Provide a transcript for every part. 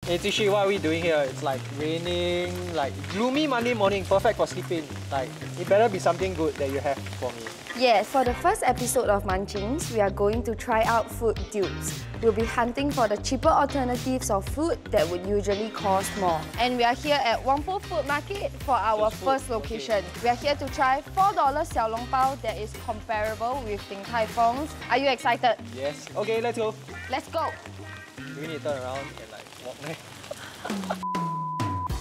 Hey Tishi, what are we doing here? It's like raining, like gloomy Monday morning, perfect for sleeping. Like, it better be something good that you have for me. Yes, for the first episode of Munchings, we are going to try out food dupes. We'll be hunting for the cheaper alternatives of food that would usually cost more. And we are here at Whampoa Food Market for our first location. Okay. We are here to try $4 Xiao Long Bao that is comparable with Din Tai Fung's. Are you excited? Yes. Okay, let's go. Let's go. Do we need to turn around and like walk there?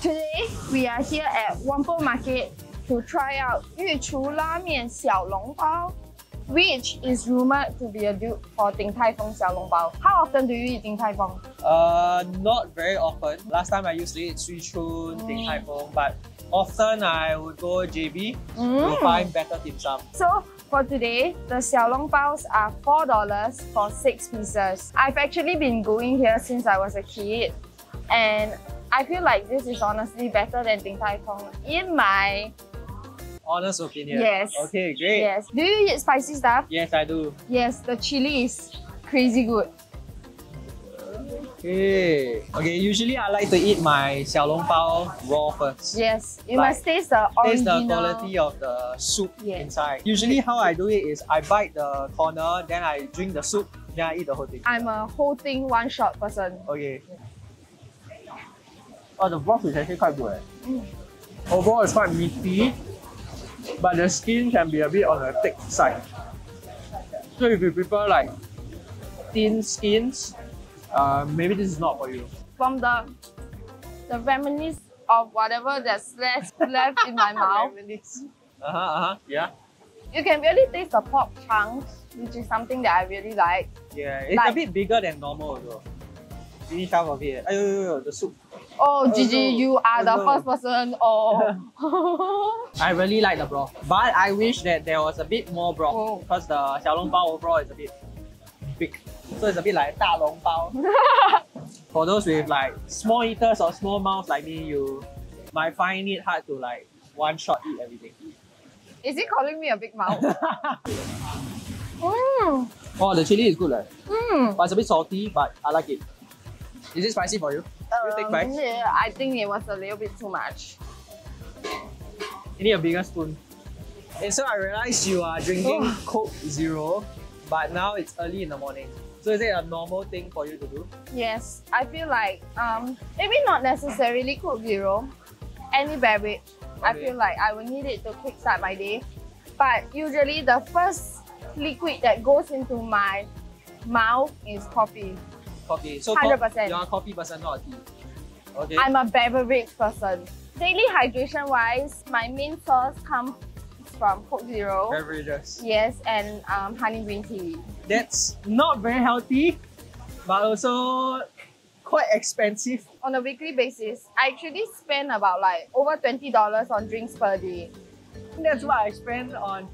Today, we are here at Whampoa Market to try out 御厨拉面小笼包, which is rumored to be a dupe for Din Tai Fung Xiao Long Bao. How often do you eat Din Tai Fung? Not very often. Last time I used to eat Treatsure, Din Tai Fung, but often I would go JB to find better dim sum. So for today, the Xiao Long Baos are $4 for 6 pieces. I've actually been going here since I was a kid, and I feel like this is honestly better than Din Tai Fung in my honest opinion. Yes. Okay, great. Yes. Do you eat spicy stuff? Yes, I do. Yes, the chili is crazy good. Okay. Okay, usually I like to eat my Xiao Long Bao raw first. Yes, you must taste the original. Taste the quality of the soup inside. Yes. Usually how I do it is I bite the corner, then I drink the soup, then I eat the whole thing. I'm a whole thing one-shot person. Okay. Oh, the broth is actually quite good. Overall, it's quite meaty, but the skin can be a bit on the thick side. So if you prefer like thin skins, maybe this is not for you. From the reminiscence of whatever that's left in my mouth, yeah. you can really taste the pork chunks, which is something that I really like. Yeah, it's a bit bigger than normal also. Finish half of it. The soup. Oh, Gigi, no. you are the first person. Oh. I really like the broth, but I wish that there was a bit more broth because the Xiao Long Bao overall is a bit big. So it's a bit like 大笼包. For those with like small eaters or small mouths like me, you might find it hard to like one shot eat everything. Is he calling me a big mouth? Oh, the chili is good. But it's a bit salty, but I like it. Is it spicy for you? You take bites? Yeah, I think it was a little bit too much. You need a bigger spoon. And so I realized you are drinking Coke Zero, but now it's early in the morning. So is it a normal thing for you to do? Yes, I feel like maybe not necessarily Coke Zero, any beverage. I feel like I will need it to kickstart my day. But usually the first liquid that goes into my mouth is coffee. Coffee. So 100%. You're a coffee person, not a tea. Okay. I'm a beverage person. Daily hydration wise, my main source comes from Coke Zero. Beverages. Yes, and honey green tea. That's not very healthy, but also quite expensive. On a weekly basis, I actually spend about like over $20 on drinks per day. That's what I spend on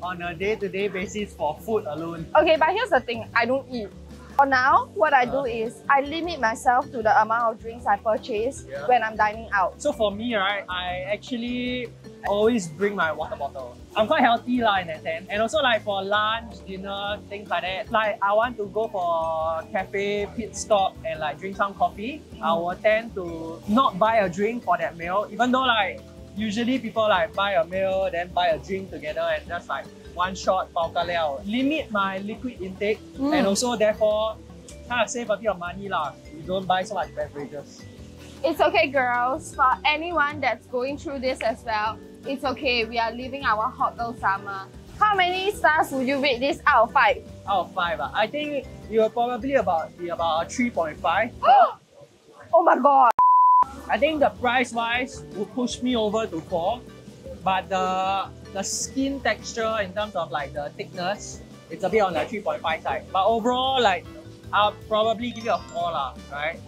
a day-to-day basis for food alone. Okay, but here's the thing, I don't eat. For now, what I do is I limit myself to the amount of drinks I purchase when I'm dining out. So for me, right, I actually always bring my water bottle. I'm quite healthy in that sense. And also like for lunch, dinner, things like that. Like I want to go for cafe, pit stop and like drink some coffee. I will tend to not buy a drink for that meal, even though like usually people like buy a meal, then buy a drink together and just like one shot, bao ka liao. Limit my liquid intake and also therefore kind of save a bit of money lah. You don't buy so much beverages. It's okay, girls. For anyone that's going through this as well, it's okay. We are living our hot girl summer. How many stars would you rate this out of 5? Out of 5, I think you will probably be about a 3.5. Oh my god! I think the price-wise will push me over to 4, but the skin texture in terms of like the thickness, it's a bit on the 3.5 side. But overall, like I'll probably give you a 4 lah, right?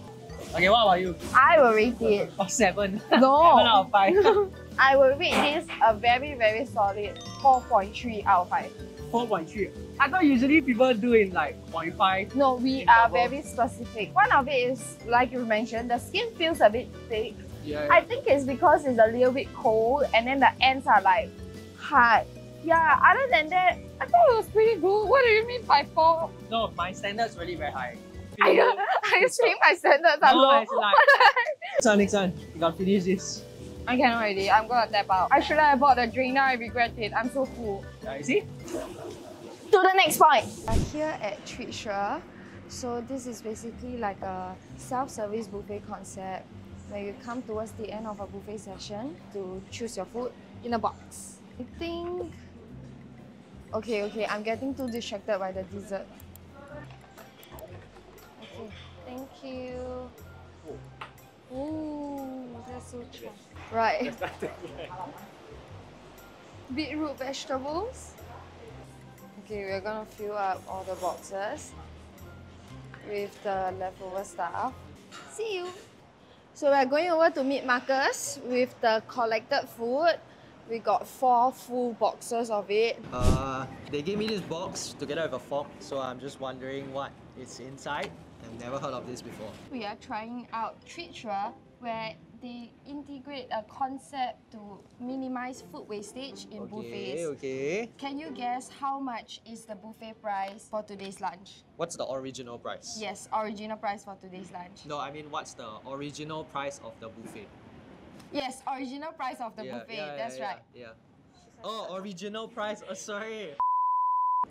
Okay, what about you? I will rate it. Oh, 7. No. 7 out of 5. I will rate this a very, very solid 4.3 out of 5. 4.3. I thought usually people do in like 0.5. No, we are very specific. One of it is, like you mentioned, the skin feels a bit thick. Yeah. I think it's because it's a little bit cold and then the ends are like hard. Yeah, other than that, I thought it was pretty good. What do you mean by 4? No, my standard's really very high. you saying my standards are low? It's like, next one. You gotta finish this. I cannot already. I'm gonna tap out. I should have bought a drink now. I regret it. I'm so full. You see? To the next point. Here at Treatsure, so this is basically like a self-service buffet concept where you come towards the end of a buffet session to choose your food in a box. I think... Okay, I'm getting too distracted by the dessert. Okay, thank you. Ooh, that's so cheap. Right. Beetroot vegetables. Okay, we're gonna fill up all the boxes with the leftover stuff. See you! So we're going over to meet Marcus with the collected food. We got 4 full boxes of it. They gave me this box together with a fork, so I'm just wondering what is inside. I've never heard of this before. We are trying out Treatsure, where they integrate a concept to minimize food wastage in buffets. Okay. Can you guess how much is the buffet price for today's lunch? What's the original price? Yes, original price for today's lunch. No, I mean what's the original price of the buffet? Yes, original price of the buffet, that's right. Yeah. Oh, original price, sorry.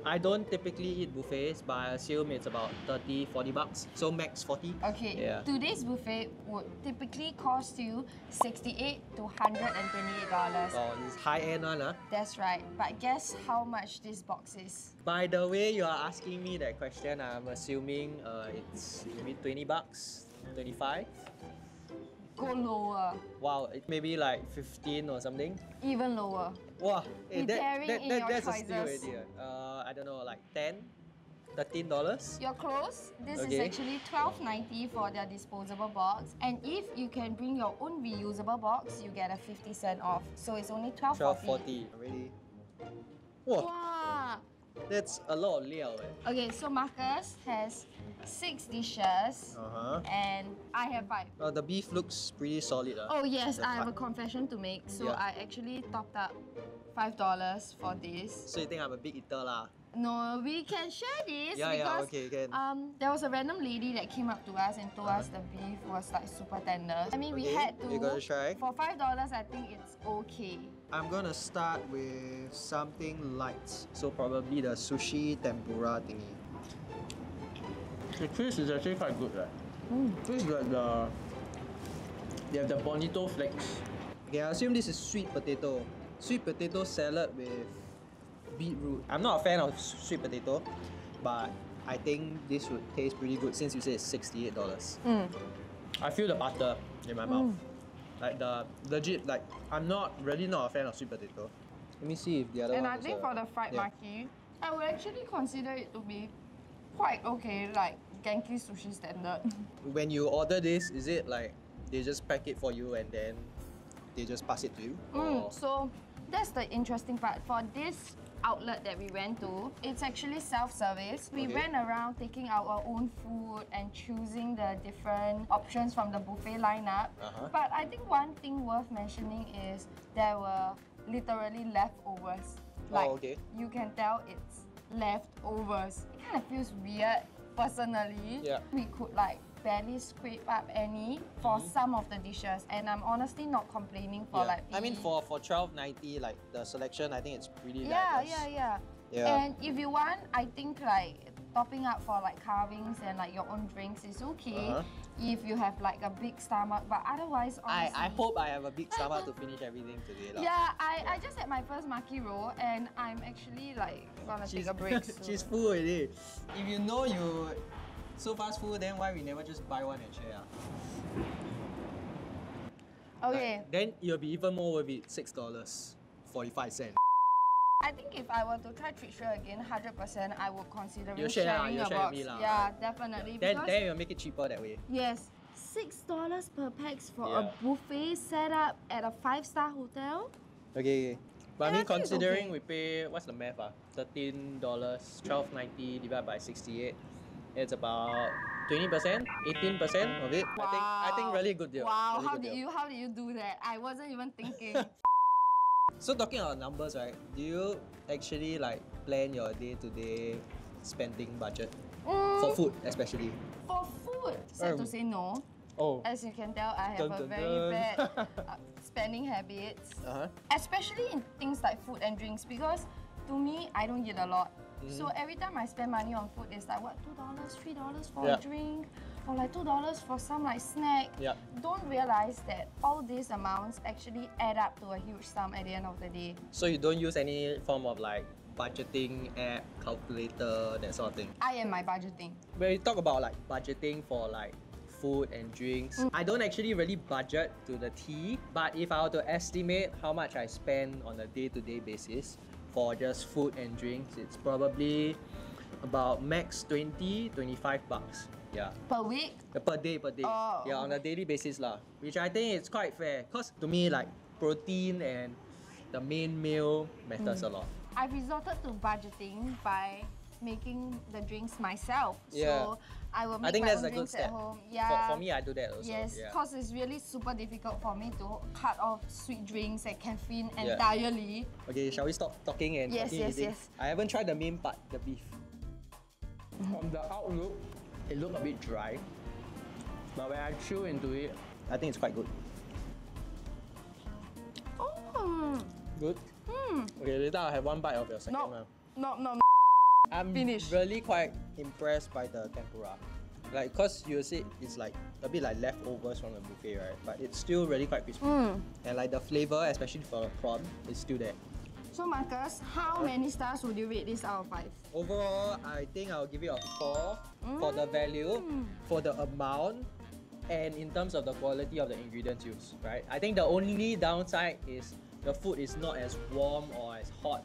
I don't typically eat buffets, but I assume it's about 30-40 bucks. So max 40. Okay, yeah. Today's buffet would typically cost you $68 to $128. Oh, this high-end one, huh? That's right. But guess how much this box is? By the way you are asking me that question, I'm assuming it's maybe 20 bucks, 25. Go lower. Wow, it maybe like 15 or something. Even lower. Wow, hey, that's a choices. steal idea. I don't know, like $13? You're close. This is Okay. actually $12.90 for their disposable box. And if you can bring your own reusable box, you get a 50% off. So it's only $12.40. $12.40 already. Whoa, Wow. that's a lot of liao. Okay, so Marcus has 6 dishes and I have 5. The beef looks pretty solid. Oh yes, The I have a cut. confession to make. So Yeah. I actually topped up $5 for this. So you think I'm a big eater lah? No, we can share this Yeah, because okay, can. there was a random lady that came up to us and told us the beef was like super tender. I mean, we Okay, had to. you gotta try. For $5, I think it's okay. I'm gonna start with something light. So probably the sushi tempura thingy. The cheese is actually quite good, right? This is like they have the bonito flakes. Okay, I assume this is sweet potato. Sweet potato salad with beetroot. I'm not a fan of sweet potato, but I think this would taste pretty good since you say it's $68. I feel the butter in my mouth. Like the legit, like I'm really not a fan of sweet potato. Let me see if the other And one I is think for the fried maki, I would actually consider it to be quite okay, like Genki sushi standard. When you order this, is it like they just pack it for you and then they just pass it to you? Or- So that's the interesting part. For this outlet that we went to, it's actually self-service. We Okay. went around taking our own food and choosing the different options from the buffet lineup. But I think one thing worth mentioning is there were literally leftovers. Like, okay. you can tell it's leftovers. It kind of feels weird, personally. Yeah. We could like barely scrape up any for some of the dishes, and I'm honestly not complaining for like I mean the- for $12.90, like the selection, I think it's pretty yeah, diverse. Yeah. And if you want, I think like topping up for like carvings and like your own drinks is okay if you have like a big stomach, but otherwise honestly, I hope I have a big stomach to finish everything today lah. yeah, I just had my first maki roll and I'm actually like gonna take a break soon. She's full already. If you know you so fast full, then why we never just buy one and share? Okay. Then it'll be even more worth it, $6.45. I think if I were to try Treatsure again, 100%, I would consider You share lah, sharing you a share box. with me lah, Yeah, right? definitely. Then Because you'll make it cheaper that way. yes, $6 per pax for a Yeah. buffet set up at a 5-star hotel. Okay. But I Yeah, mean, I think it's considering okay. we pay, what's the math? $13, $12.90 divided by 68. It's about 20%, 18% of it. I think really good deal. Wow, really how good did deal. you do that? I wasn't even thinking. So talking about numbers, right? Do you actually like plan your day-to-day spending budget? For food, especially. For food, sad to say no. Oh. As you can tell, I have a very bad spending habits. Especially in things like food and drinks, because to me, I don't eat a lot. So every time I spend money on food, it's like what, $2, $3 for a drink, or like $2 for some like snack. Don't realize that all these amounts actually add up to a huge sum at the end of the day. So you don't use any form of like budgeting app, calculator, that sort of thing? I am my budgeting. When you talk about like budgeting for like food and drinks, I don't actually really budget to the T, but if I were to estimate how much I spend on a day-to-day basis for just food and drinks, it's probably about max 20-25 bucks. Yeah. Per week? Per day. Oh, yeah, on a daily basis lah. Which I think is quite fair, because to me like protein and the main meal matters a lot. I've resorted to budgeting by making the drinks myself. Yeah. So I will make I think my that's own a good drinks step. at home. Yeah. For me, I do that also. Yes, Yeah. because it's really super difficult for me to cut off sweet drinks and caffeine entirely. Okay, shall we stop talking and continue eating? Yes. I haven't tried the main part, the beef. From the outlook, it looked a bit dry. But when I chew into it, I think it's quite good. Good? Okay, later I'll have one bite of your second one. No. I'm really quite impressed by the tempura. Like, cause you see it's like a bit like leftovers from the buffet, right? But it's still really quite crispy. And like the flavor, especially for the prawn, is still there. So Marcus, how many stars would you rate this out of 5? Overall, I think I'll give it a 4 for the value, for the amount, and in terms of the quality of the ingredients used, right? I think the only downside is the food is not as warm or as hot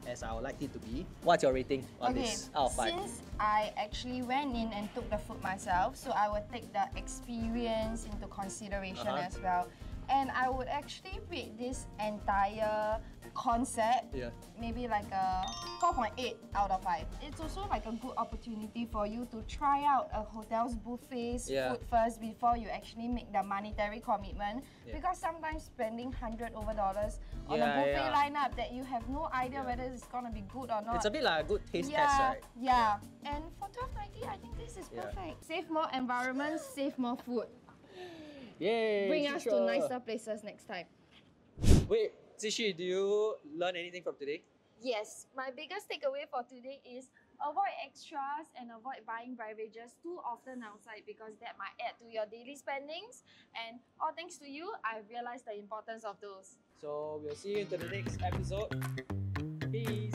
as I would like it to be. What's your rating on this out of 5? Since I actually went in and took the food myself, so I would take the experience into consideration as well. And I would actually rate this entire concept maybe like a 4.8 out of 5. It's also like a good opportunity for you to try out a hotel's buffet's food first before you actually make the monetary commitment. Because sometimes spending $100 on a buffet lineup that you have no idea whether it's gonna be good or not. It's a bit like a good taste test, right? Yeah. And for $12.90, I think this is perfect. Save more environment, save more food. Yay! Bring us to nicer places next time. Wait, Zishi, do you learn anything from today? Yes, my biggest takeaway for today is avoid extras and avoid buying beverages too often outside, because that might add to your daily spendings. And all thanks to you, I've realized the importance of those. So we'll see you in the next episode. Peace!